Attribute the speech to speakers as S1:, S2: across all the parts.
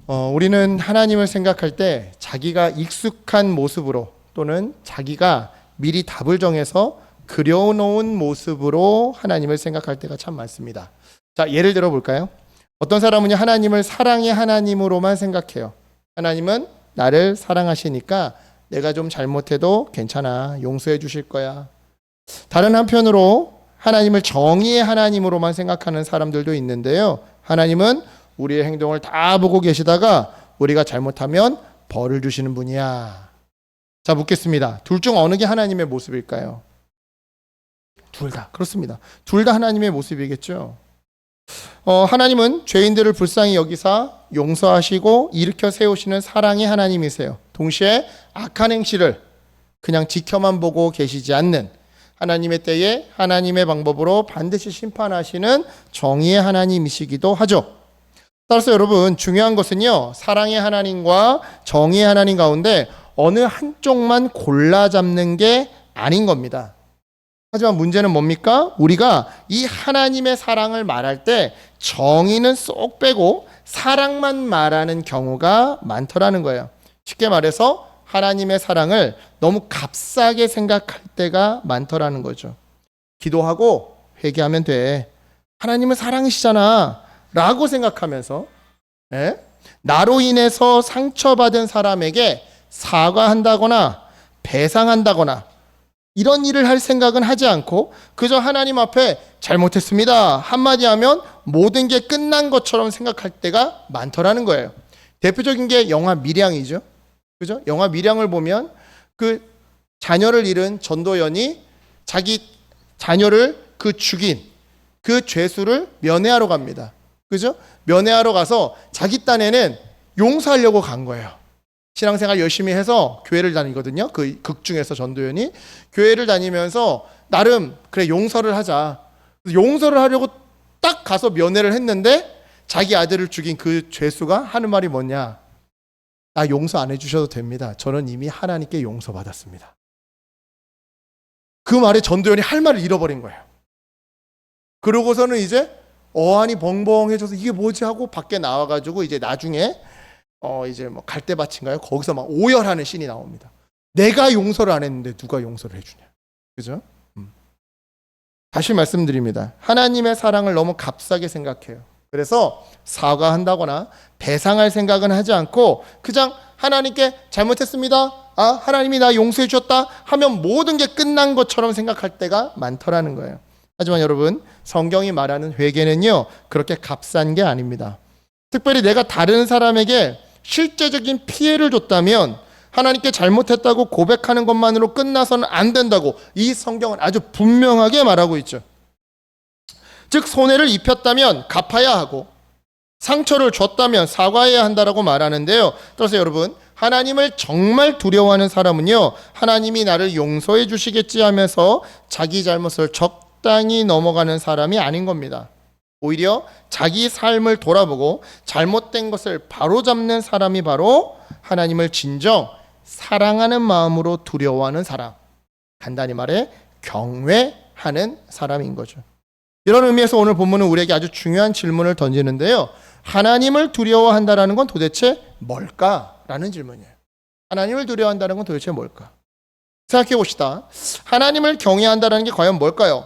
S1: 우리는 하나님을 생각할 때 자기가 익숙한 모습으로 또는 자기가 미리 답을 정해서 그려놓은 모습으로 하나님을 생각할 때가 참 많습니다. 자, 예를 들어 볼까요? 어떤 사람은 하나님을 사랑의 하나님으로만 생각해요. 하나님은 나를 사랑하시니까 내가 좀 잘못해도 괜찮아, 용서해 주실 거야. 다른 한편으로 하나님을 정의의 하나님으로만 생각하는 사람들도 있는데요. 하나님은 우리의 행동을 다 보고 계시다가 우리가 잘못하면 벌을 주시는 분이야. 자, 묻겠습니다. 둘 중 어느 게 하나님의 모습일까요? 둘 다. 그렇습니다. 둘 다 하나님의 모습이겠죠. 하나님은 죄인들을 불쌍히 여기사 용서하시고 일으켜 세우시는 사랑의 하나님이세요. 동시에 악한 행실을 그냥 지켜만 보고 계시지 않는, 하나님의 때에 하나님의 방법으로 반드시 심판하시는 정의의 하나님이시기도 하죠. 따라서 여러분, 중요한 것은요, 사랑의 하나님과 정의의 하나님 가운데 어느 한쪽만 골라 잡는 게 아닌 겁니다. 하지만 문제는 뭡니까? 우리가 이 하나님의 사랑을 말할 때 정의는 쏙 빼고 사랑만 말하는 경우가 많더라는 거예요. 쉽게 말해서 하나님의 사랑을 너무 값싸게 생각할 때가 많더라는 거죠. 기도하고 회개하면 돼. 하나님은 사랑이시잖아 라고 생각하면서 나로 인해서 상처받은 사람에게 사과한다거나 배상한다거나 이런 일을 할 생각은 하지 않고 그저 하나님 앞에 잘못했습니다 한마디 하면 모든 게 끝난 것처럼 생각할 때가 많더라는 거예요. 대표적인 게 영화 밀양이죠. 그죠? 영화 밀양을 보면 그 자녀를 잃은 전도연이 자기 자녀를 죽인 그 죄수를 면회하러 갑니다. 그죠? 면회하러 가서 자기 딴에는 용서하려고 간 거예요. 신앙생활 열심히 해서 교회를 다니거든요. 그 극 중에서 전도연이 교회를 다니면서 나름 그래 용서를 하자. 용서를 하려고 딱 가서 면회를 했는데 자기 아들을 죽인 그 죄수가 하는 말이 뭐냐? 나 용서 안 해주셔도 됩니다. 저는 이미 하나님께 용서받았습니다. 그 말에 전도연이 할 말을 잃어버린 거예요. 그러고서는 이제 어안이 벙벙해져서 이게 뭐지 하고 밖에 나와가지고 이제 나중에 이제 뭐 갈대밭인가요? 거기서 막 오열하는 씬이 나옵니다. 내가 용서를 안 했는데 누가 용서를 해주냐. 그죠? 다시 말씀드립니다. 하나님의 사랑을 너무 값싸게 생각해요. 그래서 사과한다거나 배상할 생각은 하지 않고 그냥 하나님께 잘못했습니다. 하나님이 나 용서해 주셨다 하면 모든 게 끝난 것처럼 생각할 때가 많더라는 거예요. 하지만 여러분, 성경이 말하는 회개는요, 그렇게 값싼 게 아닙니다. 특별히 내가 다른 사람에게 실제적인 피해를 줬다면 하나님께 잘못했다고 고백하는 것만으로 끝나서는 안 된다고 이 성경은 아주 분명하게 말하고 있죠. 즉 손해를 입혔다면 갚아야 하고 상처를 줬다면 사과해야 한다라고 말하는데요. 따라서 여러분, 하나님을 정말 두려워하는 사람은요, 하나님이 나를 용서해 주시겠지 하면서 자기 잘못을 적당히 넘어가는 사람이 아닌 겁니다. 오히려 자기 삶을 돌아보고 잘못된 것을 바로잡는 사람이 바로 하나님을 진정 사랑하는 마음으로 두려워하는 사람, 간단히 말해 경외하는 사람인 거죠. 이런 의미에서 오늘 본문은 우리에게 아주 중요한 질문을 던지는데요. 하나님을 두려워한다는 건 도대체 뭘까라는 질문이에요. 하나님을 두려워한다는 건 도대체 뭘까? 생각해 봅시다. 하나님을 경외한다는 게 과연 뭘까요?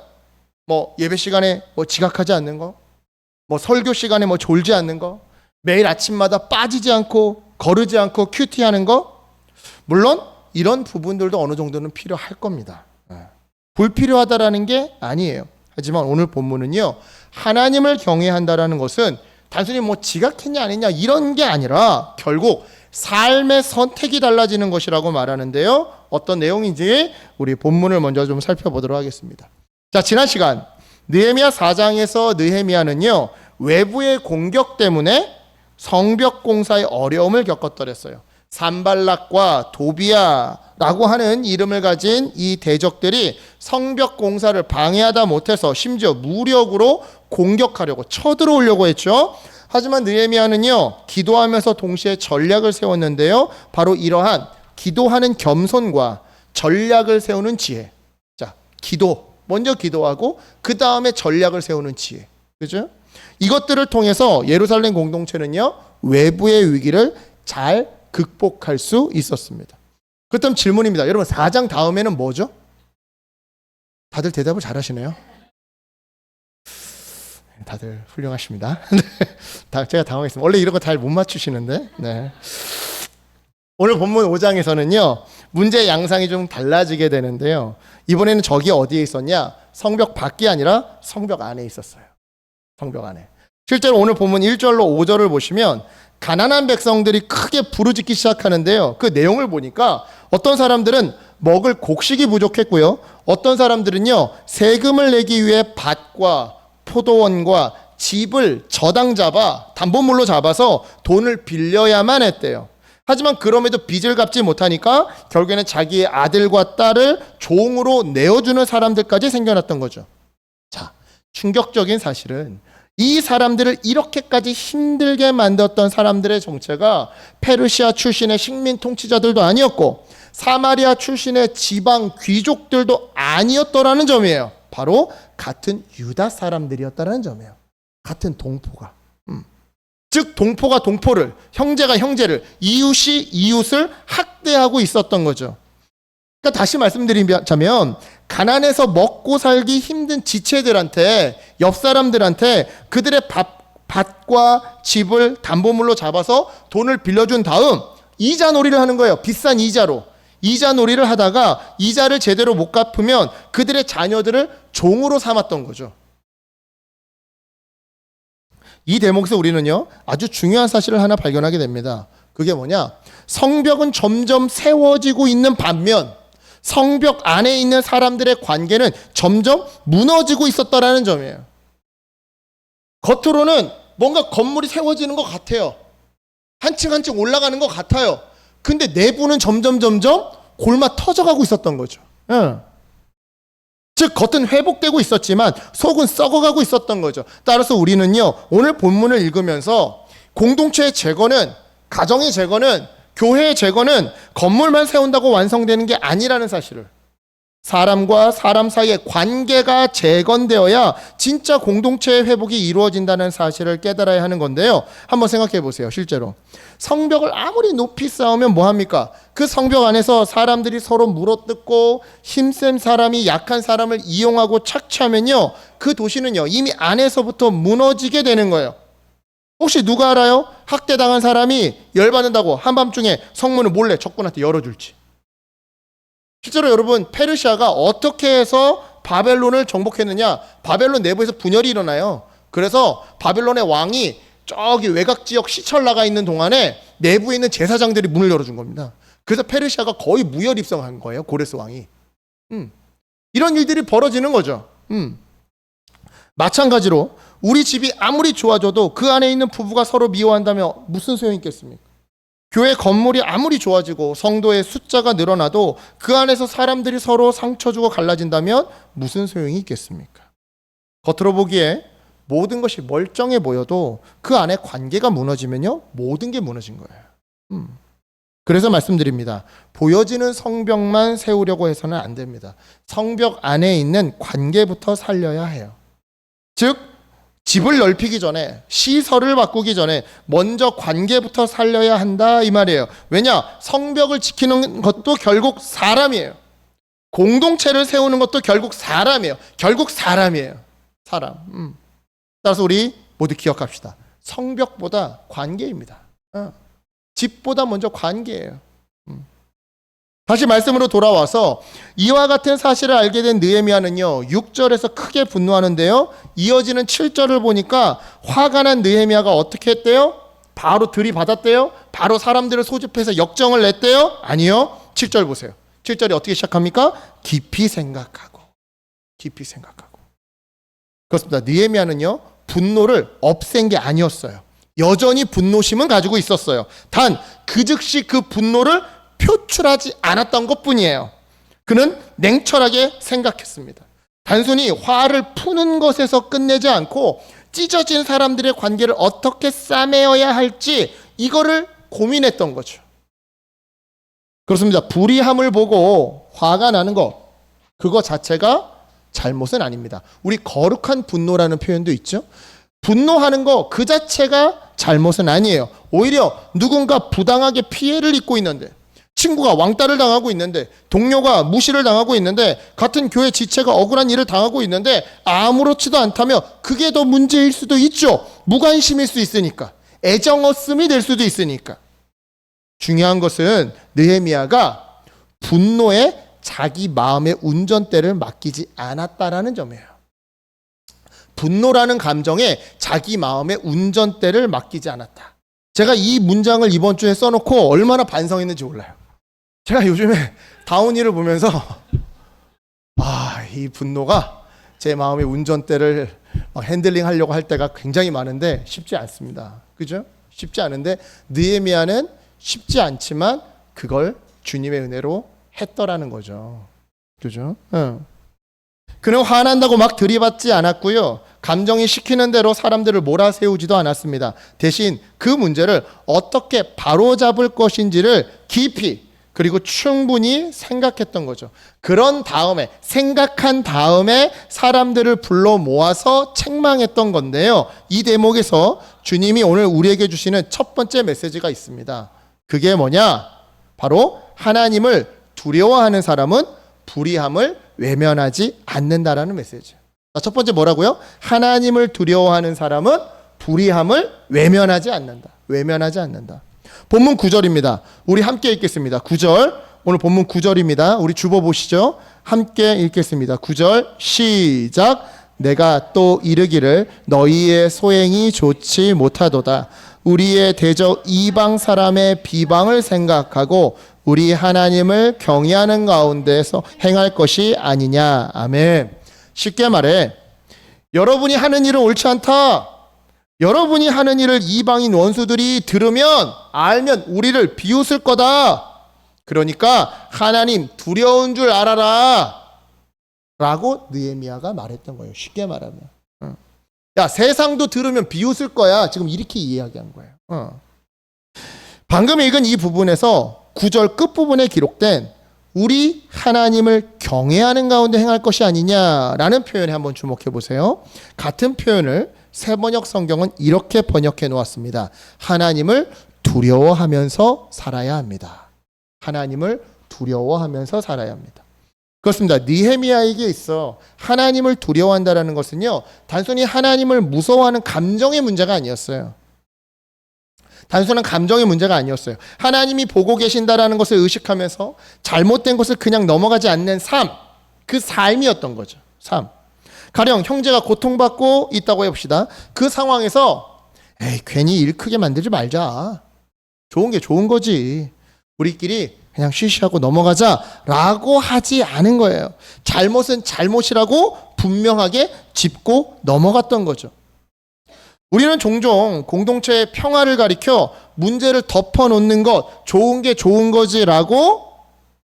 S1: 뭐 예배 시간에 뭐 지각하지 않는 거, 뭐 설교 시간에 뭐 졸지 않는 거, 매일 아침마다 빠지지 않고 거르지 않고 큐티하는 거, 물론 이런 부분들도 어느 정도는 필요할 겁니다. 불필요하다라는 게 아니에요. 하지만 오늘 본문은요, 하나님을 경외한다라는 것은 단순히 뭐 지각했냐 아니냐 이런 게 아니라 결국 삶의 선택이 달라지는 것이라고 말하는데요. 어떤 내용인지 우리 본문을 먼저 좀 살펴보도록 하겠습니다. 자, 지난 시간 느헤미야 4장에서 느헤미야는요, 외부의 공격 때문에 성벽 공사의 어려움을 겪었더랬어요. 산발락과 도비야라고 하는 이름을 가진 이 대적들이 성벽 공사를 방해하다 못해서 심지어 무력으로 공격하려고 쳐들어오려고 했죠. 하지만 느헤미야는요, 기도하면서 동시에 전략을 세웠는데요. 바로 이러한 기도하는 겸손과 전략을 세우는 지혜. 자, 먼저 기도하고 그 다음에 전략을 세우는 지혜. 그죠? 이것들을 통해서 예루살렘 공동체는요, 외부의 위기를 잘 극복할 수 있었습니다. 그렇다면 질문입니다. 여러분, 4장 다음에는 뭐죠? 다들 대답을 잘 하시네요. 다들 훌륭하십니다. 제가 당황했습니다. 원래 이런 거 잘 못 맞추시는데. 네. 오늘 본문 5장에서는요, 문제의 양상이 좀 달라지게 되는데요. 이번에는 적이 어디에 있었냐? 성벽 밖이 아니라 성벽 안에 있었어요. 성벽 안에. 실제로 오늘 본문 1절로 5절을 보시면 가난한 백성들이 크게 부르짖기 시작하는데요. 그 내용을 보니까 어떤 사람들은 먹을 곡식이 부족했고요. 어떤 사람들은요, 세금을 내기 위해 밭과 포도원과 집을 저당 잡아 담보물로 잡아서 돈을 빌려야만 했대요. 하지만 그럼에도 빚을 갚지 못하니까 결국에는 자기의 아들과 딸을 종으로 내어주는 사람들까지 생겨났던 거죠. 자, 충격적인 사실은 이 사람들을 이렇게까지 힘들게 만들었던 사람들의 정체가 페르시아 출신의 식민 통치자들도 아니었고 사마리아 출신의 지방 귀족들도 아니었더라는 점이에요. 바로 같은 유다 사람들이었다는 점이에요. 같은 동포가. 즉 동포가 동포를, 형제가 형제를, 이웃이 이웃을 학대하고 있었던 거죠. 그러니까 다시 말씀드리자면 가난해서 먹고 살기 힘든 지체들한테, 옆 사람들한테 그들의 밭과 집을 담보물로 잡아서 돈을 빌려준 다음 이자 놀이를 하는 거예요. 비싼 이자로. 이자 놀이를 하다가 이자를 제대로 못 갚으면 그들의 자녀들을 종으로 삼았던 거죠. 이 대목에서 우리는요, 아주 중요한 사실을 하나 발견하게 됩니다. 그게 뭐냐? 성벽은 점점 세워지고 있는 반면 성벽 안에 있는 사람들의 관계는 점점 무너지고 있었다라는 점이에요. 겉으로는 뭔가 건물이 세워지는 것 같아요. 한 층 한 층 올라가는 것 같아요. 근데 내부는 점점 골마 터져가고 있었던 거죠. 즉 겉은 회복되고 있었지만 속은 썩어가고 있었던 거죠. 따라서 우리는요, 오늘 본문을 읽으면서 공동체의 재건은, 가정의 재건은, 교회의 재건은 건물만 세운다고 완성되는 게 아니라는 사실을, 사람과 사람 사이의 관계가 재건되어야 진짜 공동체의 회복이 이루어진다는 사실을 깨달아야 하는 건데요. 한번 생각해 보세요. 실제로 성벽을 아무리 높이 쌓으면 뭐합니까? 그 성벽 안에서 사람들이 서로 물어뜯고 힘센 사람이 약한 사람을 이용하고 착취하면요, 그 도시는요 이미 안에서부터 무너지게 되는 거예요. 혹시 누가 알아요? 학대당한 사람이 열받는다고 한밤중에 성문을 몰래 적군한테 열어줄지. 실제로 여러분, 페르시아가 어떻게 해서 바벨론을 정복했느냐? 바벨론 내부에서 분열이 일어나요. 그래서 바벨론의 왕이 저기 외곽 지역 시철 나가 있는 동안에 내부에 있는 제사장들이 문을 열어준 겁니다. 그래서 페르시아가 거의 무혈 입성한 거예요. 고레스 왕이. 이런 일들이 벌어지는 거죠. 마찬가지로 우리 집이 아무리 좋아져도 그 안에 있는 부부가 서로 미워한다면 무슨 소용이 있겠습니까? 교회 건물이 아무리 좋아지고 성도의 숫자가 늘어나도 그 안에서 사람들이 서로 상처 주고 갈라진다면 무슨 소용이 있겠습니까? 겉으로 보기에 모든 것이 멀쩡해 보여도 그 안에 관계가 무너지면요, 모든 게 무너진 거예요. 그래서 말씀드립니다. 보여지는 성벽만 세우려고 해서는 안 됩니다. 성벽 안에 있는 관계부터 살려야 해요. 즉 집을 넓히기 전에, 시설을 바꾸기 전에 먼저 관계부터 살려야 한다 이 말이에요. 왜냐? 성벽을 지키는 것도 결국 사람이에요. 공동체를 세우는 것도 결국 사람이에요. 결국 사람이에요. 사람. 따라서 우리 모두 기억합시다. 성벽보다 관계입니다. 집보다 먼저 관계예요. 다시 말씀으로 돌아와서 이와 같은 사실을 알게 된 느헤미야는요, 6절에서 크게 분노하는데요, 이어지는 7절을 보니까 화가 난 느헤미야가 어떻게 했대요? 바로 들이받았대요? 바로 사람들을 소집해서 역정을 냈대요? 아니요. 7절 보세요. 7절이 어떻게 시작합니까? 깊이 생각하고. 그렇습니다. 느헤미야는요, 분노를 없앤 게 아니었어요. 여전히 분노심은 가지고 있었어요. 단 그 즉시 그 분노를 표출하지 않았던 것뿐이에요. 그는 냉철하게 생각했습니다. 단순히 화를 푸는 것에서 끝내지 않고 찢어진 사람들의 관계를 어떻게 싸매어야 할지 이거를 고민했던 거죠. 그렇습니다. 불의함을 보고 화가 나는 것, 그거 자체가 잘못은 아닙니다. 우리 거룩한 분노라는 표현도 있죠. 분노하는 거 그 자체가 잘못은 아니에요. 오히려 누군가 부당하게 피해를 입고 있는데, 친구가 왕따를 당하고 있는데, 동료가 무시를 당하고 있는데, 같은 교회 지체가 억울한 일을 당하고 있는데 아무렇지도 않다면 그게 더 문제일 수도 있죠. 무관심일 수 있으니까, 애정 없음이 될 수도 있으니까. 중요한 것은 느헤미야가 분노에 자기 마음의 운전대를 맡기지 않았다라는 점이에요. 분노라는 감정에 자기 마음의 운전대를 맡기지 않았다. 제가 이 문장을 이번 주에 써놓고 얼마나 반성했는지 몰라요. 제가 요즘에 다운힐을 보면서 이 분노가 제 마음의 운전대를 핸들링 하려고 할 때가 굉장히 많은데 쉽지 않습니다. 그죠? 쉽지 않은데 느헤미야는 쉽지 않지만 그걸 주님의 은혜로 했더라는 거죠. 그죠? 그는 화난다고 막 들이받지 않았고요. 감정이 시키는 대로 사람들을 몰아세우지도 않았습니다. 대신 그 문제를 어떻게 바로잡을 것인지를 깊이 그리고 충분히 생각했던 거죠. 그런 다음에, 생각한 다음에 사람들을 불러 모아서 책망했던 건데요. 이 대목에서 주님이 오늘 우리에게 주시는 첫 번째 메시지가 있습니다. 그게 뭐냐? 바로 하나님을 두려워하는 사람은 불의함을 외면하지 않는다라는 메시지. 첫 번째 뭐라고요? 하나님을 두려워하는 사람은 불의함을 외면하지 않는다. 외면하지 않는다. 본문 9절입니다. 우리 함께 읽겠습니다. 9절. 오늘 본문 9절입니다. 우리 주보 보시죠. 함께 읽겠습니다. 9절 시작. 내가 또 이르기를 너희의 소행이 좋지 못하도다. 우리의 대적 이방 사람의 비방을 생각하고 우리 하나님을 경외하는 가운데서 행할 것이 아니냐. 아멘. 쉽게 말해, 여러분이 하는 일은 옳지 않다. 여러분이 하는 일을 이방인 원수들이 들으면, 알면 우리를 비웃을 거다. 그러니까 하나님 두려운 줄 알아라 라고 느헤미야가 말했던 거예요. 쉽게 말하면. 야, 세상도 들으면 비웃을 거야. 지금 이렇게 이야기한 거예요. 방금 읽은 이 부분에서 9절 끝부분에 기록된 우리 하나님을 경외하는 가운데 행할 것이 아니냐라는 표현에 한번 주목해 보세요. 같은 표현을 새번역 성경은 이렇게 번역해 놓았습니다. 하나님을 두려워하면서 살아야 합니다. 하나님을 두려워하면서 살아야 합니다. 그렇습니다. 느헤미야에게 있어 하나님을 두려워한다라는 것은요, 단순히 하나님을 무서워하는 감정의 문제가 아니었어요. 단순한 감정의 문제가 아니었어요. 하나님이 보고 계신다라는 것을 의식하면서 잘못된 것을 그냥 넘어가지 않는 삶, 그 삶이었던 거죠. 삶. 가령 형제가 고통받고 있다고 해봅시다. 그 상황에서 괜히 일 크게 만들지 말자. 좋은 게 좋은 거지. 우리끼리 그냥 쉬쉬하고 넘어가자라고 하지 않은 거예요. 잘못은 잘못이라고 분명하게 짚고 넘어갔던 거죠. 우리는 종종 공동체의 평화를 가리켜 문제를 덮어놓는 것, 좋은 게 좋은 거지라고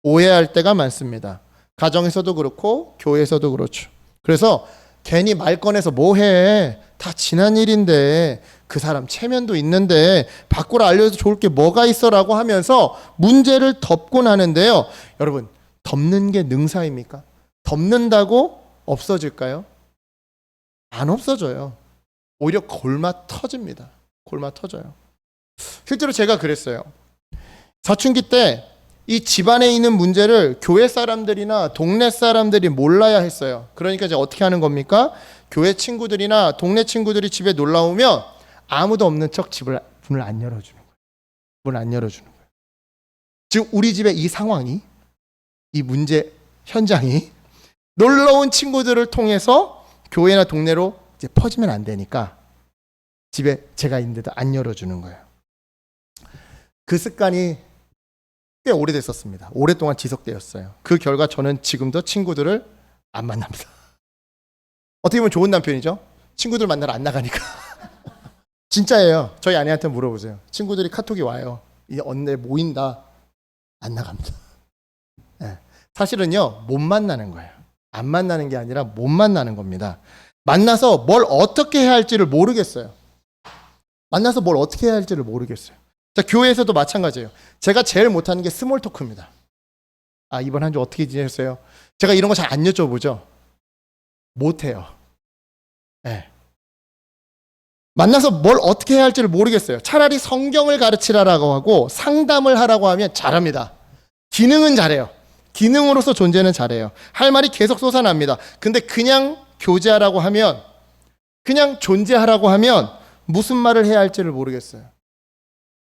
S1: 오해할 때가 많습니다. 가정에서도 그렇고 교회에서도 그렇죠. 그래서 괜히 말 꺼내서 뭐해, 다 지난 일인데, 그 사람 체면도 있는데 밖으로 알려서 좋을 게 뭐가 있어라고 하면서 문제를 덮곤 하는데요. 여러분, 덮는 게 능사입니까? 덮는다고 없어질까요? 안 없어져요. 오히려 골마 터집니다. 골마 터져요. 실제로 제가 그랬어요. 사춘기 때 이 집안에 있는 문제를 교회 사람들이나 동네 사람들이 몰라야 했어요. 그러니까 이제 어떻게 하는 겁니까? 교회 친구들이나 동네 친구들이 집에 놀러 오면 아무도 없는 척 문을 안 열어주는 거예요. 문을 안 열어주는 거예요. 지금 우리 집의 이 상황이, 이 문제 현장이 놀러 온 친구들을 통해서 교회나 동네로 이제 퍼지면 안 되니까 집에 제가 있는데도 안 열어주는 거예요. 그 습관이 꽤 오래됐었습니다. 오랫동안 지속되었어요. 그 결과 저는 지금도 친구들을 안 만납니다. 어떻게 보면 좋은 남편이죠. 친구들 만나러 안 나가니까. 진짜예요. 저희 아내한테 물어보세요. 친구들이 카톡이 와요. 이 언제 모인다. 안 나갑니다. 네. 사실은요, 못 만나는 거예요. 안 만나는 게 아니라 못 만나는 겁니다. 만나서 뭘 어떻게 해야 할지를 모르겠어요. 만나서 뭘 어떻게 해야 할지를 모르겠어요. 자, 교회에서도 마찬가지예요. 제가 제일 못하는 게 스몰 토크입니다. 이번 한 주 어떻게 지내셨어요? 제가 이런 거 잘 안 여쭤보죠. 못해요. 네. 만나서 뭘 어떻게 해야 할지를 모르겠어요. 차라리 성경을 가르치라라고 하고 상담을 하라고 하면 잘합니다. 기능은 잘해요. 기능으로서 존재는 잘해요. 할 말이 계속 솟아납니다. 근데 그냥 교제하라고 하면, 그냥 존재하라고 하면 무슨 말을 해야 할지를 모르겠어요.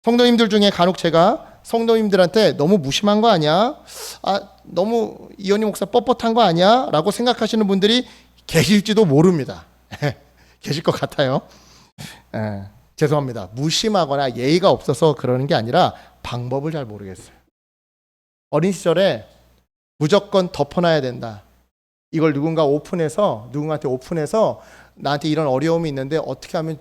S1: 성도님들 중에 간혹 제가 성도님들한테 너무 무심한 거 아니야? 너무 이현희 목사 뻣뻣한 거 아니야? 라고 생각하시는 분들이 계실지도 모릅니다. 계실 것 같아요. 죄송합니다. 무심하거나 예의가 없어서 그러는 게 아니라 방법을 잘 모르겠어요. 어린 시절에 무조건 덮어놔야 된다. 이걸 누군가한테 오픈해서 나한테 이런 어려움이 있는데 어떻게 하면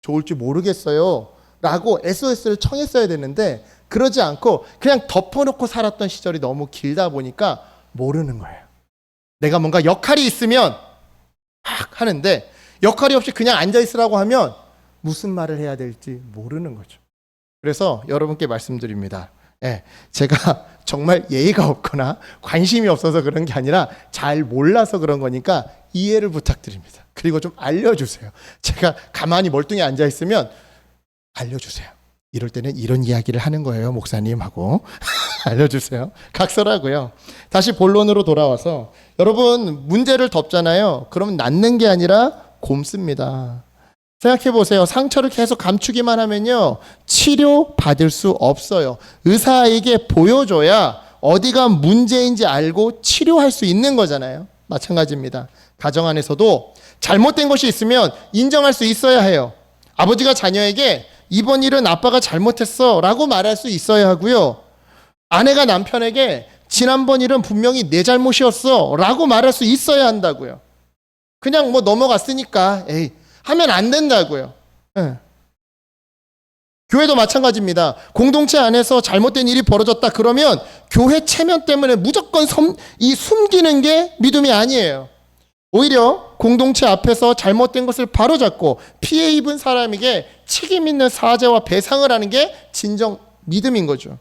S1: 좋을지 모르겠어요. 라고 SOS를 청했어야 되는데 그러지 않고 그냥 덮어놓고 살았던 시절이 너무 길다 보니까 모르는 거예요. 내가 뭔가 역할이 있으면 막 하는데 역할이 없이 그냥 앉아있으라고 하면 무슨 말을 해야 될지 모르는 거죠. 그래서 여러분께 말씀드립니다. 제가 정말 예의가 없거나 관심이 없어서 그런 게 아니라 잘 몰라서 그런 거니까 이해를 부탁드립니다. 그리고 좀 알려주세요. 제가 가만히 멀뚱히 앉아있으면 알려주세요. 이럴 때는 이런 이야기를 하는 거예요, 목사님 하고 알려주세요. 각설하고요. 다시 본론으로 돌아와서 여러분 문제를 덮잖아요. 그러면 낫는 게 아니라 곪습니다. 생각해 보세요. 상처를 계속 감추기만 하면요, 치료받을 수 없어요. 의사에게 보여줘야 어디가 문제인지 알고 치료할 수 있는 거잖아요. 마찬가지입니다. 가정 안에서도 잘못된 것이 있으면 인정할 수 있어야 해요. 아버지가 자녀에게 이번 일은 아빠가 잘못했어 라고 말할 수 있어야 하고요. 아내가 남편에게 지난번 일은 분명히 내 잘못이었어 라고 말할 수 있어야 한다고요. 그냥 뭐 넘어갔으니까 하면 안 된다고요. 교회도 마찬가지입니다. 공동체 안에서 잘못된 일이 벌어졌다 그러면 교회 체면 때문에 무조건 숨기는 게 믿음이 아니에요. 오히려 공동체 앞에서 잘못된 것을 바로잡고 피해 입은 사람에게 책임 있는 사죄와 배상을 하는 게 진정 믿음인 거죠.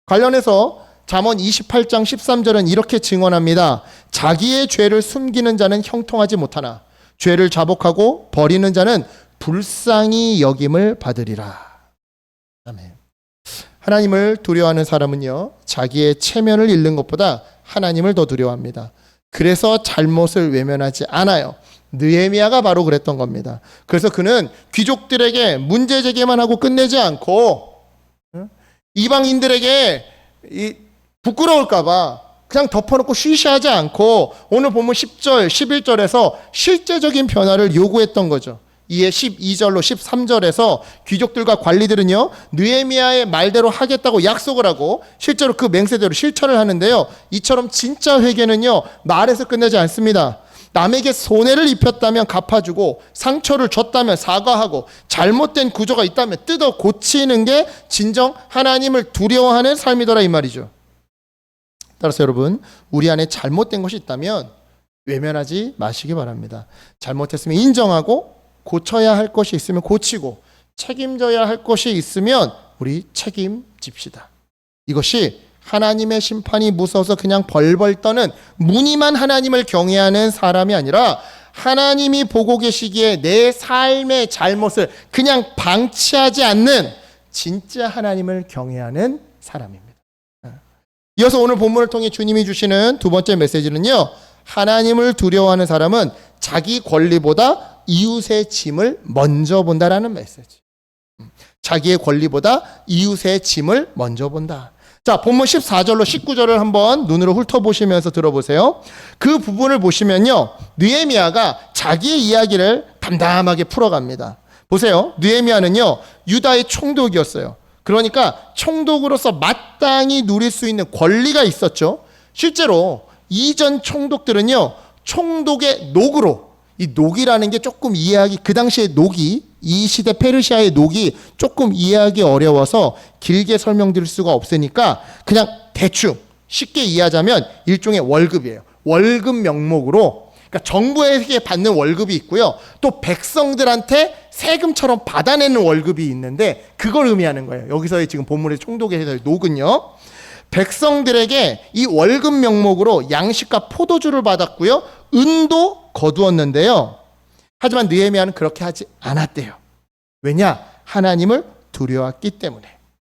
S1: 관련해서 잠언 28장 13절은 이렇게 증언합니다. 자기의 죄를 숨기는 자는 형통하지 못하나 죄를 자복하고 버리는 자는 불쌍히 여김을 받으리라. 아멘. 하나님을 두려워하는 사람은요, 자기의 체면을 잃는 것보다 하나님을 더 두려워합니다. 그래서 잘못을 외면하지 않아요. 느헤미야가 바로 그랬던 겁니다. 그래서 그는 귀족들에게 문제 제기만 하고 끝내지 않고 이방인들에게 부끄러울까 봐 그냥 덮어놓고 쉬쉬하지 않고 오늘 보면 10절, 11절에서 실제적인 변화를 요구했던 거죠. 이에 12절로 13절에서 귀족들과 관리들은요, 느헤미야의 말대로 하겠다고 약속을 하고 실제로 그 맹세대로 실천을 하는데요, 이처럼 진짜 회개는요, 말에서 끝내지 않습니다. 남에게 손해를 입혔다면 갚아주고 상처를 줬다면 사과하고 잘못된 구조가 있다면 뜯어 고치는 게 진정 하나님을 두려워하는 삶이더라 이 말이죠. 따라서 여러분, 우리 안에 잘못된 것이 있다면 외면하지 마시기 바랍니다. 잘못했으면 인정하고 고쳐야 할 것이 있으면 고치고 책임져야 할 것이 있으면 우리 책임집시다. 이것이 하나님의 심판이 무서워서 그냥 벌벌 떠는 무늬만 하나님을 경외하는 사람이 아니라 하나님이 보고 계시기에 내 삶의 잘못을 그냥 방치하지 않는 진짜 하나님을 경외하는 사람입니다. 이어서 오늘 본문을 통해 주님이 주시는 두 번째 메시지는요, 하나님을 두려워하는 사람은 자기 권리보다 이웃의 짐을 먼저 본다라는 메시지. 자기의 권리보다 이웃의 짐을 먼저 본다. 자, 본문 14절로 19절을 한번 눈으로 훑어보시면서 들어보세요. 그 부분을 보시면요, 느헤미야가 자기의 이야기를 담담하게 풀어갑니다. 보세요. 느헤미야는요, 유다의 총독이었어요. 그러니까 총독으로서 마땅히 누릴 수 있는 권리가 있었죠. 실제로 이전 총독들은요, 총독의 녹으로, 이 녹이라는 게 조금 이해하기, 그 당시에 녹이, 이 시대 페르시아의 녹이 조금 이해하기 어려워서 길게 설명드릴 수가 없으니까 그냥 대충 쉽게 이해하자면 일종의 월급이에요. 월급 명목으로, 그러니까 정부에게 받는 월급이 있고요, 또 백성들한테 세금처럼 받아내는 월급이 있는데 그걸 의미하는 거예요. 여기서의 지금 본문의 총독의 녹은요, 백성들에게 이 월급 명목으로 양식과 포도주를 받았고요, 은도 거두었는데요. 하지만 느헤미야는 그렇게 하지 않았대요. 왜냐? 하나님을 두려웠기 때문에.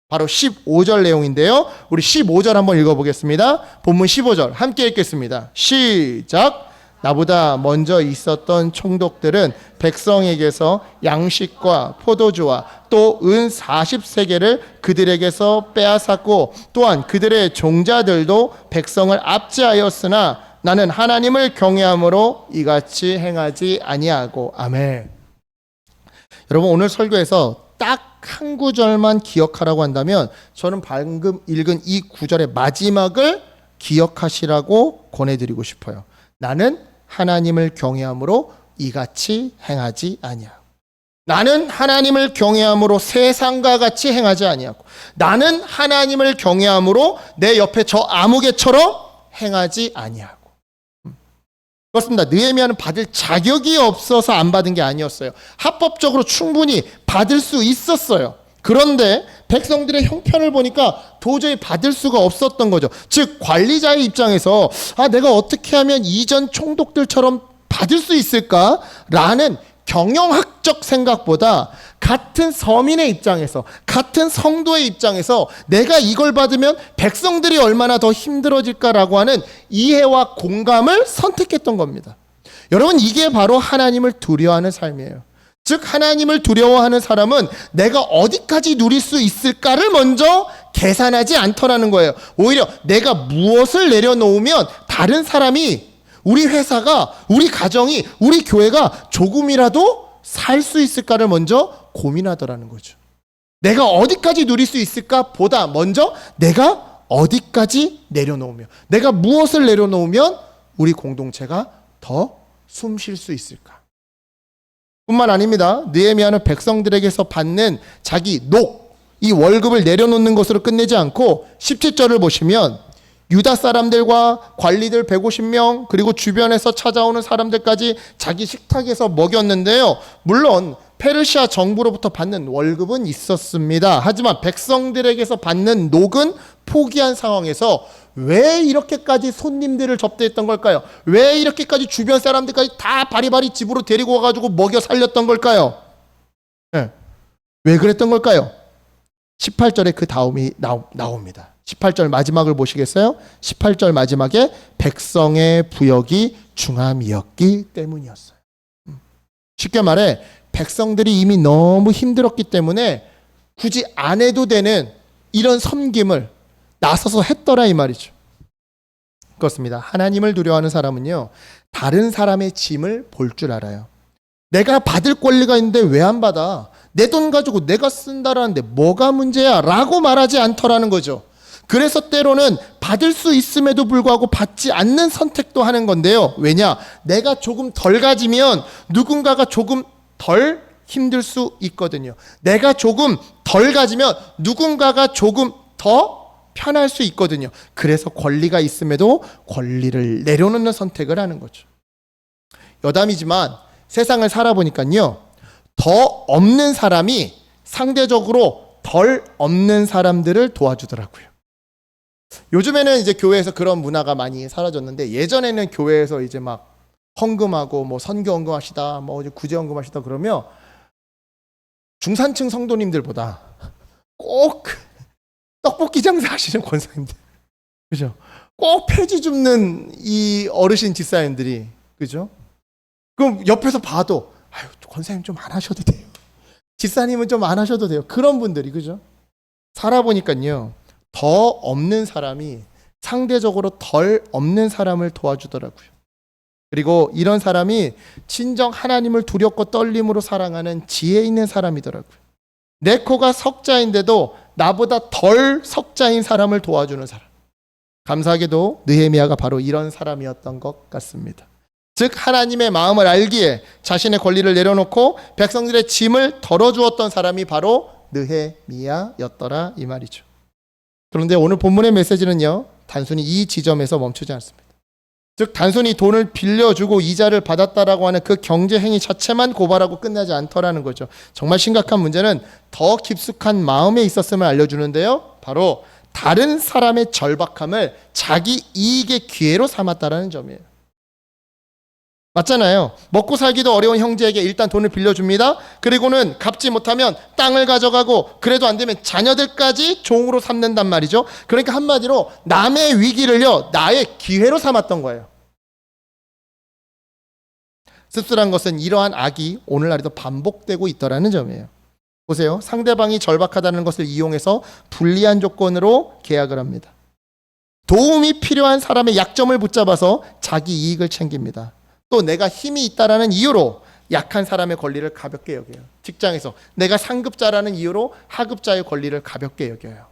S1: 바로 15절 내용인데요. 우리 15절 한번 읽어보겠습니다. 본문 15절 함께 읽겠습니다. 시작. 나보다 먼저 있었던 총독들은 백성에게서 양식과 포도주와 또 은 40세겔을 그들에게서 빼앗았고 또한 그들의 종자들도 백성을 압제하였으나 나는 하나님을 경외함으로 이같이 행하지 아니하고. 아멘. 여러분, 오늘 설교에서 딱 한 구절만 기억하라고 한다면 저는 방금 읽은 이 구절의 마지막을 기억하시라고 권해드리고 싶어요. 나는 하나님을 경외함으로 이같이 행하지 아니하고. 나는 하나님을 경외함으로 세상과 같이 행하지 아니하고. 나는 하나님을 경외함으로 내 옆에 저 아무개처럼 행하지 아니하고. 그렇습니다. 느헤미야는 받을 자격이 없어서 안 받은 게 아니었어요. 합법적으로 충분히 받을 수 있었어요. 그런데 백성들의 형편을 보니까 도저히 받을 수가 없었던 거죠. 즉 관리자의 입장에서 내가 어떻게 하면 이전 총독들처럼 받을 수 있을까라는 경영학적 생각보다 같은 서민의 입장에서, 같은 성도의 입장에서 내가 이걸 받으면 백성들이 얼마나 더 힘들어질까라고 하는 이해와 공감을 선택했던 겁니다. 여러분, 이게 바로 하나님을 두려워하는 삶이에요. 즉 하나님을 두려워하는 사람은 내가 어디까지 누릴 수 있을까를 먼저 계산하지 않더라는 거예요. 오히려 내가 무엇을 내려놓으면 다른 사람이, 우리 회사가, 우리 가정이, 우리 교회가 조금이라도 살 수 있을까를 먼저 고민하더라는 거죠. 내가 어디까지 누릴 수 있을까 보다 먼저 내가 어디까지 내려놓으면, 내가 무엇을 내려놓으면 우리 공동체가 더 숨 쉴 수 있을까. 뿐만 아닙니다. 느헤미야는 백성들에게서 받는 자기 이 월급을 내려놓는 것으로 끝내지 않고 17절을 보시면 유다 사람들과 관리들 150명 그리고 주변에서 찾아오는 사람들까지 자기 식탁에서 먹였는데요. 물론 페르시아 정부로부터 받는 월급은 있었습니다. 하지만 백성들에게서 받는 녹은 포기한 상황에서 왜 이렇게까지 손님들을 접대했던 걸까요? 왜 이렇게까지 주변 사람들까지 다 바리바리 집으로 데리고 와가지고 먹여 살렸던 걸까요? 네. 왜 그랬던 걸까요? 18절에 그 다음이 나옵니다. 18절 마지막을 보시겠어요? 18절 마지막에 백성의 부역이 중함이었기 때문이었어요. 쉽게 말해 백성들이 이미 너무 힘들었기 때문에 굳이 안 해도 되는 이런 섬김을 나서서 했더라 이 말이죠. 그렇습니다. 하나님을 두려워하는 사람은요, 다른 사람의 짐을 볼 줄 알아요. 내가 받을 권리가 있는데 왜 안 받아? 내 돈 가지고 내가 쓴다라는데 뭐가 문제야? 라고 말하지 않더라는 거죠. 그래서 때로는 받을 수 있음에도 불구하고 받지 않는 선택도 하는 건데요. 왜냐? 내가 조금 덜 가지면 누군가가 조금 덜 힘들 수 있거든요. 내가 조금 덜 가지면 누군가가 조금 더 편할 수 있거든요. 그래서 권리가 있음에도 권리를 내려놓는 선택을 하는 거죠. 여담이지만 세상을 살아보니까요, 더 없는 사람이 상대적으로 덜 없는 사람들을 도와주더라고요. 요즘에는 이제 교회에서 그런 문화가 많이 사라졌는데, 예전에는 교회에서 이제 막 헌금하고 뭐 선교 헌금하시다, 뭐 구제 헌금하시다 그러면 중산층 성도님들보다 꼭 떡볶이 장사하시는 권사님들, 그죠? 꼭 폐지 줍는 이 어르신 집사님들이, 그죠? 그럼 옆에서 봐도 권사님 좀 안 하셔도 돼요. 집사님은 좀 안 하셔도 돼요. 그런 분들이, 그죠? 살아보니까요, 더 없는 사람이 상대적으로 덜 없는 사람을 도와주더라고요. 그리고 이런 사람이 진정 하나님을 두렵고 떨림으로 사랑하는 지혜 있는 사람이더라고요. 내 코가 석자인데도 나보다 덜 석자인 사람을 도와주는 사람. 감사하게도 느헤미야가 바로 이런 사람이었던 것 같습니다. 즉 하나님의 마음을 알기에 자신의 권리를 내려놓고 백성들의 짐을 덜어주었던 사람이 바로 느헤미야였더라 이 말이죠. 그런데 오늘 본문의 메시지는요, 단순히 이 지점에서 멈추지 않습니다. 즉 단순히 돈을 빌려주고 이자를 받았다라고 하는 그 경제 행위 자체만 고발하고 끝나지 않더라는 거죠. 정말 심각한 문제는 더 깊숙한 마음에 있었음을 알려주는데요, 바로 다른 사람의 절박함을 자기 이익의 기회로 삼았다라는 점이에요. 맞잖아요. 먹고 살기도 어려운 형제에게 일단 돈을 빌려줍니다. 그리고는 갚지 못하면 땅을 가져가고 그래도 안 되면 자녀들까지 종으로 삼는단 말이죠. 그러니까 한마디로 남의 위기를요 나의 기회로 삼았던 거예요. 씁쓸한 것은 이러한 악이 오늘날에도 반복되고 있더라는 점이에요. 보세요. 상대방이 절박하다는 것을 이용해서 불리한 조건으로 계약을 합니다. 도움이 필요한 사람의 약점을 붙잡아서 자기 이익을 챙깁니다. 또 내가 힘이 있다라는 이유로 약한 사람의 권리를 가볍게 여겨요. 직장에서 내가 상급자라는 이유로 하급자의 권리를 가볍게 여겨요.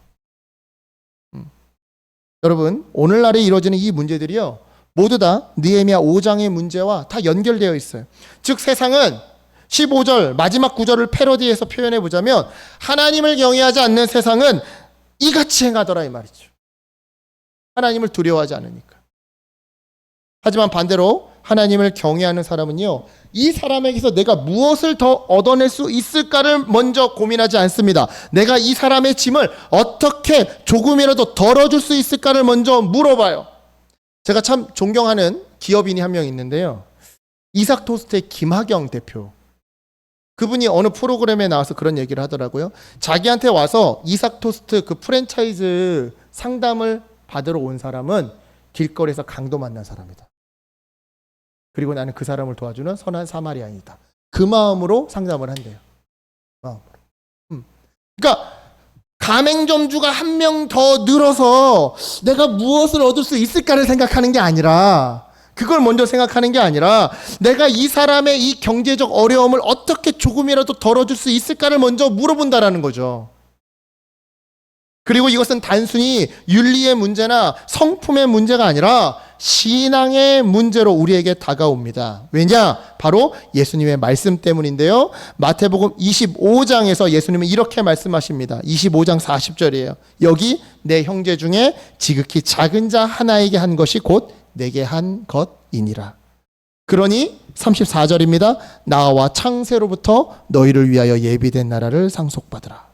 S1: 여러분, 오늘날에 이루어지는 이 문제들이요 모두 다 느헤미야 5장의 문제와 다 연결되어 있어요. 즉 세상은 15절 마지막 구절을 패러디해서 표현해 보자면 하나님을 경외하지 않는 세상은 이같이 행하더라 이 말이죠. 하나님을 두려워하지 않으니까. 하지만 반대로 하나님을 경외하는 사람은요 이 사람에게서 내가 무엇을 더 얻어낼 수 있을까를 먼저 고민하지 않습니다. 내가 이 사람의 짐을 어떻게 조금이라도 덜어줄 수 있을까를 먼저 물어봐요. 제가 참 존경하는 기업인이 한 명 있는데요, 이삭토스트의 김하경 대표. 그분이 어느 프로그램에 나와서 그런 얘기를 하더라고요. 자기한테 와서 이삭토스트 그 프랜차이즈 상담을 받으러 온 사람은 길거리에서 강도 만난 사람이다. 그리고 나는 그 사람을 도와주는 선한 사마리아인이다. 그 마음으로 상담을 한대요. 그러니까 가맹점주가 한 명 더 늘어서 내가 무엇을 얻을 수 있을까를 생각하는 게 아니라, 그걸 먼저 생각하는 게 아니라 내가 이 사람의 이 경제적 어려움을 어떻게 조금이라도 덜어줄 수 있을까를 먼저 물어본다라는 거죠. 그리고 이것은 단순히 윤리의 문제나 성품의 문제가 아니라 신앙의 문제로 우리에게 다가옵니다. 왜냐? 바로 예수님의 말씀 때문인데요. 마태복음 25장에서 예수님은 이렇게 말씀하십니다. 25장 40절이에요. 여기 내 형제 중에 지극히 작은 자 하나에게 한 것이 곧 내게 한 것이니라. 그러니 34절입니다. 나와 창세로부터 너희를 위하여 예비된 나라를 상속받으라.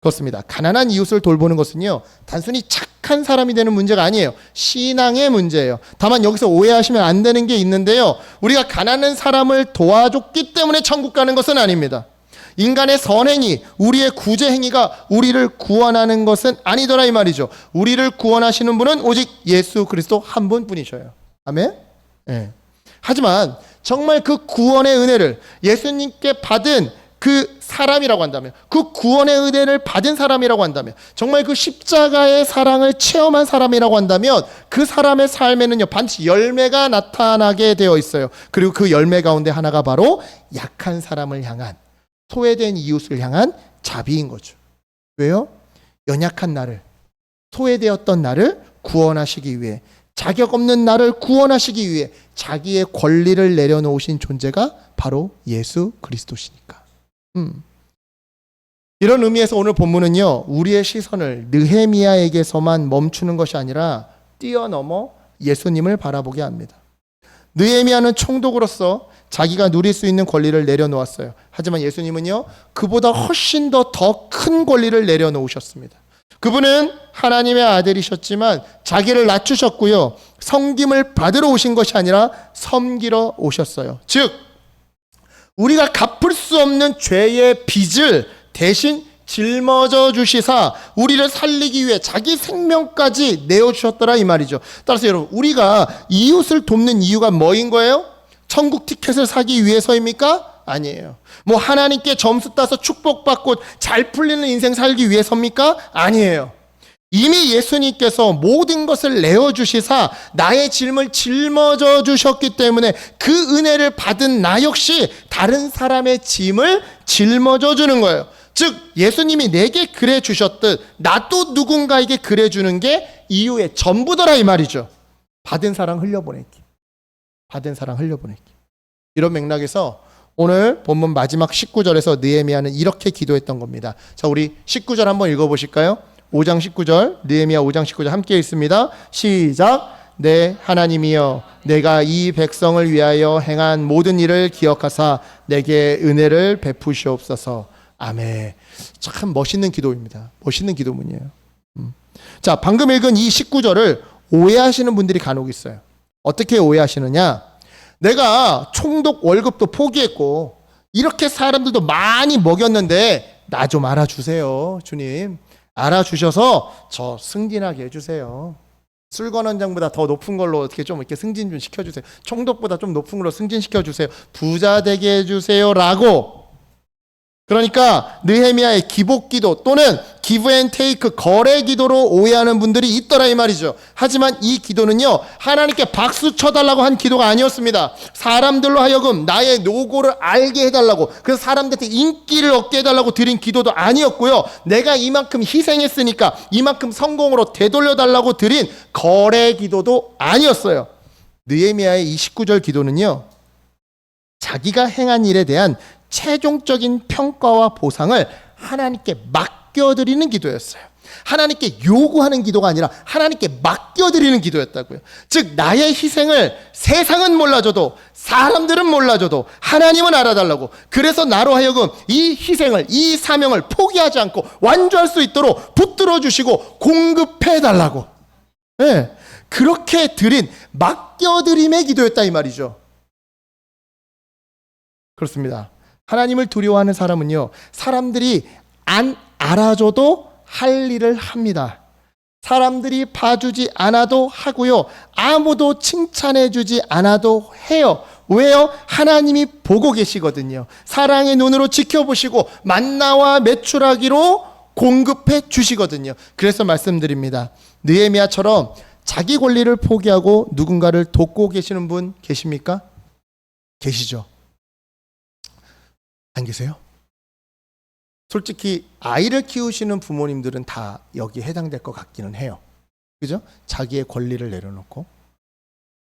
S1: 그렇습니다. 가난한 이웃을 돌보는 것은요 단순히 착한 사람이 되는 문제가 아니에요. 신앙의 문제예요. 다만 여기서 오해하시면 안 되는 게 있는데요, 우리가 가난한 사람을 도와줬기 때문에 천국 가는 것은 아닙니다. 인간의 선행이, 우리의 구제 행위가 우리를 구원하는 것은 아니더라 이 말이죠. 우리를 구원하시는 분은 오직 예수 그리스도 한 분뿐이셔요. 아멘? 네. 하지만 정말 그 구원의 은혜를 예수님께 받은 그 사람이라고 한다면, 그 구원의 은혜를 받은 사람이라고 한다면, 정말 그 십자가의 사랑을 체험한 사람이라고 한다면 그 사람의 삶에는요 반드시 열매가 나타나게 되어 있어요. 그리고 그 열매 가운데 하나가 바로 약한 사람을 향한, 소외된 이웃을 향한 자비인 거죠. 왜요? 연약한 나를, 소외되었던 나를 구원하시기 위해, 자격 없는 나를 구원하시기 위해 자기의 권리를 내려놓으신 존재가 바로 예수 그리스도시니까. 이런 의미에서 오늘 본문은요 우리의 시선을 느헤미야에게서만 멈추는 것이 아니라 뛰어넘어 예수님을 바라보게 합니다. 느헤미야는 총독으로서 자기가 누릴 수 있는 권리를 내려놓았어요. 하지만 예수님은요 그보다 훨씬 더 큰 권리를 내려놓으셨습니다. 그분은 하나님의 아들이셨지만 자기를 낮추셨고요, 섬김을 받으러 오신 것이 아니라 섬기러 오셨어요. 즉 우리가 갚을 수 없는 죄의 빚을 대신 짊어져 주시사 우리를 살리기 위해 자기 생명까지 내어주셨더라 이 말이죠. 따라서 여러분, 우리가 이웃을 돕는 이유가 뭐인 거예요? 천국 티켓을 사기 위해서입니까? 아니에요. 뭐 하나님께 점수 따서 축복받고 잘 풀리는 인생 살기 위해서입니까? 아니에요. 이미 예수님께서 모든 것을 내어주시사 나의 짐을 짊어져 주셨기 때문에 그 은혜를 받은 나 역시 다른 사람의 짐을 짊어져 주는 거예요. 즉 예수님이 내게 그래 주셨듯 나도 누군가에게 그래 주는 게 이유의 전부더라 이 말이죠. 받은 사랑 흘려보내기. 받은 사랑 흘려보내기. 이런 맥락에서 오늘 본문 마지막 19절에서 느헤미야는 이렇게 기도했던 겁니다. 자, 우리 19절 한번 읽어보실까요? 5장 19절, 느헤미야 5장 19절 함께 읽습니다. 시작. 내 하나님이여, 내가 이 백성을 위하여 행한 모든 일을 기억하사 내게 은혜를 베푸시옵소서. 아멘. 참 멋있는 기도입니다. 멋있는 기도문이에요. 자, 방금 읽은 이 19절을 오해하시는 분들이 간혹 있어요. 어떻게 오해하시느냐? 내가 총독 월급도 포기했고 이렇게 사람들도 많이 먹였는데 나 좀 알아주세요. 주님. 알아주셔서 저 승진하게 해주세요. 술권원장보다 더 높은 걸로 어떻게 좀 이렇게 승진 좀 시켜주세요. 총독보다 좀 높은 걸로 승진시켜주세요. 부자 되게 해주세요. 라고. 그러니까 느헤미야의 기복기도 또는 기브 앤 테이크 거래 기도로 오해하는 분들이 있더라 이 말이죠. 하지만 이 기도는요, 하나님께 박수 쳐달라고 한 기도가 아니었습니다. 사람들로 하여금 나의 노고를 알게 해달라고, 그래서 사람들한테 인기를 얻게 해달라고 드린 기도도 아니었고요, 내가 이만큼 희생했으니까 이만큼 성공으로 되돌려달라고 드린 거래 기도도 아니었어요. 느헤미야의 이 19절 기도는요, 자기가 행한 일에 대한 최종적인 평가와 보상을 하나님께 맡겨드리는 기도였어요. 하나님께 요구하는 기도가 아니라 하나님께 맡겨드리는 기도였다고요. 즉 나의 희생을 세상은 몰라줘도 사람들은 몰라줘도 하나님은 알아달라고, 그래서 나로 하여금 이 희생을, 이 사명을 포기하지 않고 완주할 수 있도록 붙들어 주시고 공급해달라고, 네, 그렇게 드린 맡겨드림의 기도였다 이 말이죠. 그렇습니다. 하나님을 두려워하는 사람은요, 사람들이 안 알아줘도 할 일을 합니다. 사람들이 봐주지 않아도 하고요, 아무도 칭찬해주지 않아도 해요. 왜요? 하나님이 보고 계시거든요. 사랑의 눈으로 지켜보시고 만나와 메추라기로 공급해 주시거든요. 그래서 말씀드립니다. 느헤미야처럼 자기 권리를 포기하고 누군가를 돕고 계시는 분 계십니까? 계시죠? 안 계세요? 솔직히 아이를 키우시는 부모님들은 다 여기에 해당될 것 같기는 해요. 그죠? 자기의 권리를 내려놓고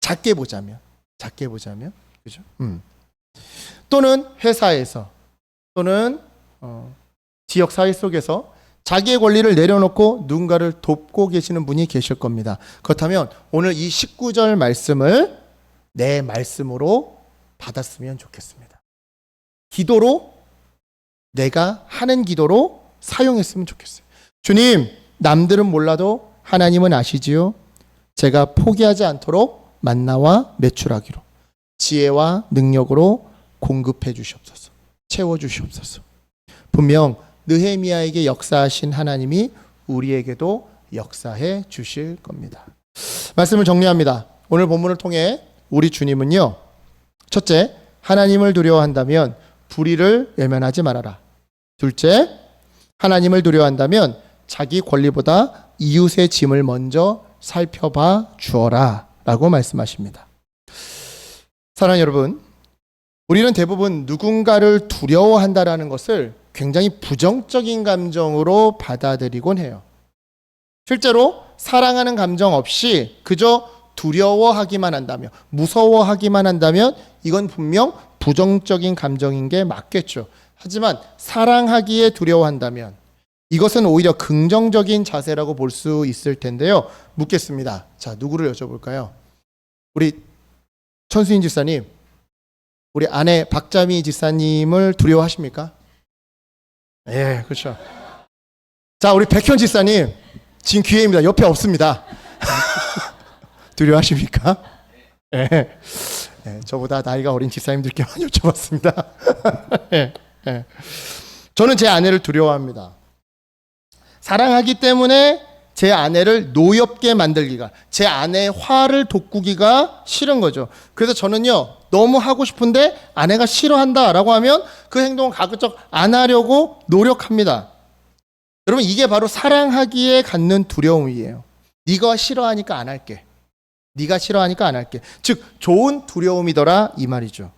S1: 작게 보자면 그죠? 또는 회사에서 또는 지역 사회 속에서 자기의 권리를 내려놓고 누군가를 돕고 계시는 분이 계실 겁니다. 그렇다면 오늘 이 19절 말씀을 내 말씀으로 받았으면 좋겠습니다. 기도로, 내가 하는 기도로 사용했으면 좋겠어요. 주님, 남들은 몰라도 하나님은 아시지요. 제가 포기하지 않도록 만나와 메추라기로 지혜와 능력으로 공급해 주시옵소서. 채워 주시옵소서. 분명 느헤미야에게 역사하신 하나님이 우리에게도 역사해 주실 겁니다. 말씀을 정리합니다. 오늘 본문을 통해 우리 주님은요, 첫째, 하나님을 두려워한다면 불의를 외면하지 말아라. 둘째, 하나님을 두려워한다면 자기 권리보다 이웃의 짐을 먼저 살펴봐 주어라 라고 말씀하십니다. 사랑하는 여러분, 우리는 대부분 누군가를 두려워한다라는 것을 굉장히 부정적인 감정으로 받아들이곤 해요. 실제로 사랑하는 감정 없이 그저 두려워하기만 한다면, 무서워하기만 한다면 이건 분명 부정적인 감정인 게 맞겠죠. 하지만 사랑하기에 두려워한다면 이것은 오히려 긍정적인 자세라고 볼 수 있을 텐데요. 묻겠습니다. 자, 누구를 여쭤볼까요? 우리 천수인 집사님, 우리 아내 박자미 집사님을 두려워하십니까? 예, 그렇죠. 자, 우리 백현 집사님, 지금 기회입니다. 옆에 없습니다. 두려워하십니까? 예. 네, 저보다 나이가 어린 집사님들께만 여쭤봤습니다. 네, 네. 저는 제 아내를 두려워합니다. 사랑하기 때문에 제 아내를 노엽게 만들기가, 제 아내의 화를 돋구기가 싫은 거죠. 그래서 저는요, 너무 하고 싶은데 아내가 싫어한다라고 하면 그 행동을 가급적 안 하려고 노력합니다. 여러분, 이게 바로 사랑하기에 갖는 두려움이에요. 네가 싫어하니까 안 할게. 네가 싫어하니까 안 할게. 즉 좋은 두려움이더라 이 말이죠.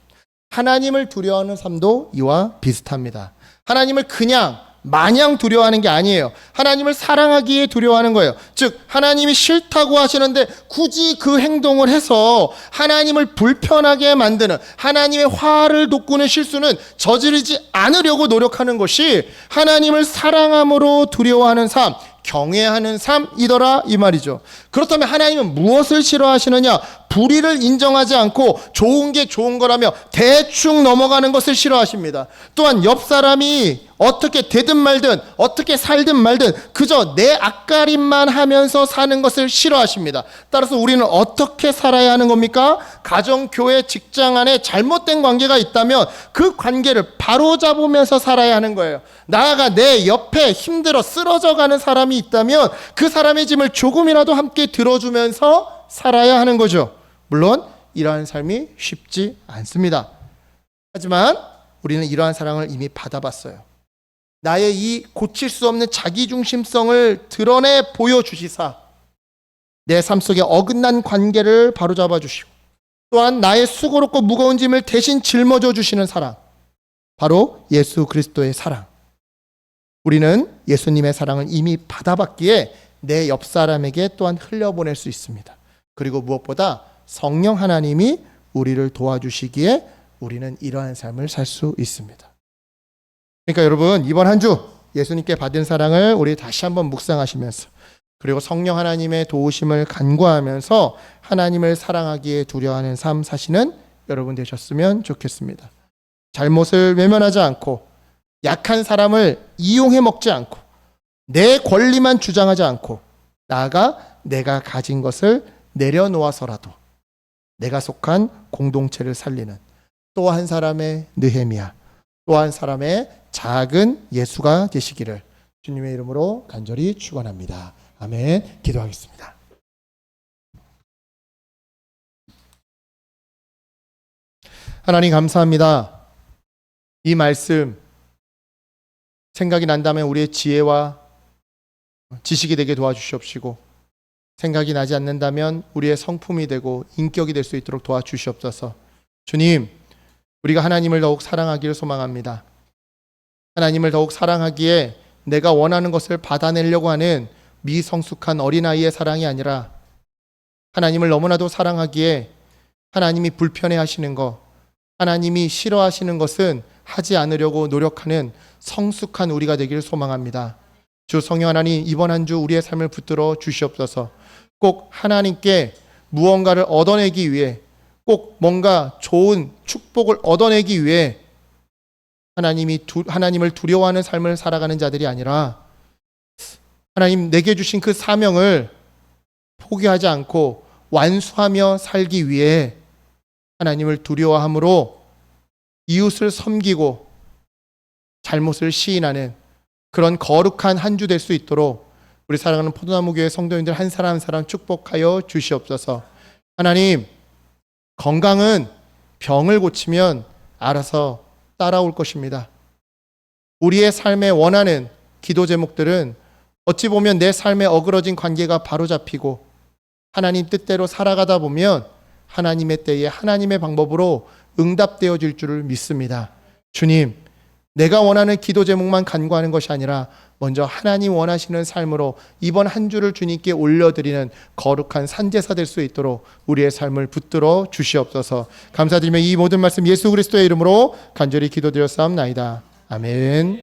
S1: 하나님을 두려워하는 삶도 이와 비슷합니다. 하나님을 그냥 마냥 두려워하는 게 아니에요. 하나님을 사랑하기에 두려워하는 거예요. 즉 하나님이 싫다고 하시는데 굳이 그 행동을 해서 하나님을 불편하게 만드는, 하나님의 화를 돋구는 실수는 저지르지 않으려고 노력하는 것이 하나님을 사랑함으로 두려워하는 삶, 경외하는 삶이더라 이 말이죠. 그렇다면 하나님은 무엇을 싫어하시느냐? 불의를 인정하지 않고 좋은 게 좋은 거라며 대충 넘어가는 것을 싫어하십니다. 또한 옆 사람이 어떻게 되든 말든 어떻게 살든 말든 그저 내 앞가림만 하면서 사는 것을 싫어하십니다. 따라서 우리는 어떻게 살아야 하는 겁니까? 가정, 교회, 직장 안에 잘못된 관계가 있다면 그 관계를 바로잡으면서 살아야 하는 거예요. 나아가 내 옆에 힘들어 쓰러져가는 사람이 있다면 그 사람의 짐을 조금이라도 함께 들어주면서 살아야 하는 거죠. 물론 이러한 삶이 쉽지 않습니다. 하지만 우리는 이러한 사랑을 이미 받아봤어요. 나의 이 고칠 수 없는 자기중심성을 드러내 보여주시사 내 삶 속에 어긋난 관계를 바로잡아 주시고 또한 나의 수고롭고 무거운 짐을 대신 짊어져 주시는 사랑, 바로 예수 그리스도의 사랑. 우리는 예수님의 사랑을 이미 받아봤기에 내 옆 사람에게 또한 흘려보낼 수 있습니다. 그리고 무엇보다 성령 하나님이 우리를 도와주시기에 우리는 이러한 삶을 살 수 있습니다. 그러니까 여러분, 이번 한 주 예수님께 받은 사랑을 우리 다시 한번 묵상하시면서 그리고 성령 하나님의 도우심을 간구하면서 하나님을 사랑하기에 두려워하는 삶 사시는 여러분 되셨으면 좋겠습니다. 잘못을 외면하지 않고 약한 사람을 이용해 먹지 않고 내 권리만 주장하지 않고 나아가 내가 가진 것을 내려놓아서라도 내가 속한 공동체를 살리는 또 한 사람의 느헤미야, 또 한 사람의 작은 예수가 되시기를 주님의 이름으로 간절히 축원합니다. 아멘. 기도하겠습니다. 하나님 감사합니다. 이 말씀 생각이 난다면 우리의 지혜와 지식이 되게 도와주시옵시고 생각이 나지 않는다면 우리의 성품이 되고 인격이 될 수 있도록 도와주시옵소서. 주님, 우리가 하나님을 더욱 사랑하기를 소망합니다. 하나님을 더욱 사랑하기에 내가 원하는 것을 받아내려고 하는 미성숙한 어린아이의 사랑이 아니라 하나님을 너무나도 사랑하기에 하나님이 불편해하시는 것, 하나님이 싫어하시는 것은 하지 않으려고 노력하는 성숙한 우리가 되기를 소망합니다. 주 성령 하나님, 이번 한 주 우리의 삶을 붙들어 주시옵소서. 꼭 하나님께 무언가를 얻어내기 위해, 꼭 뭔가 좋은 축복을 얻어내기 위해 하나님을 두려워하는 삶을 살아가는 자들이 아니라 하나님 내게 주신 그 사명을 포기하지 않고 완수하며 살기 위해 하나님을 두려워함으로 이웃을 섬기고 잘못을 시인하는 그런 거룩한 한 주 될 수 있도록 우리 사랑하는 포도나무 교회 성도님들 한 사람 한 사람 축복하여 주시옵소서. 하나님, 건강은 병을 고치면 알아서 따라올 것입니다. 우리의 삶에 원하는 기도 제목들은 어찌 보면 내 삶에 어그러진 관계가 바로잡히고 하나님 뜻대로 살아가다 보면 하나님의 때에 하나님의 방법으로 응답되어질 줄을 믿습니다. 주님, 내가 원하는 기도 제목만 간구하는 것이 아니라 먼저 하나님 원하시는 삶으로 이번 한 주를 주님께 올려드리는 거룩한 산제사 될 수 있도록 우리의 삶을 붙들어 주시옵소서. 감사드리며 이 모든 말씀 예수 그리스도의 이름으로 간절히 기도드렸사옵나이다. 아멘.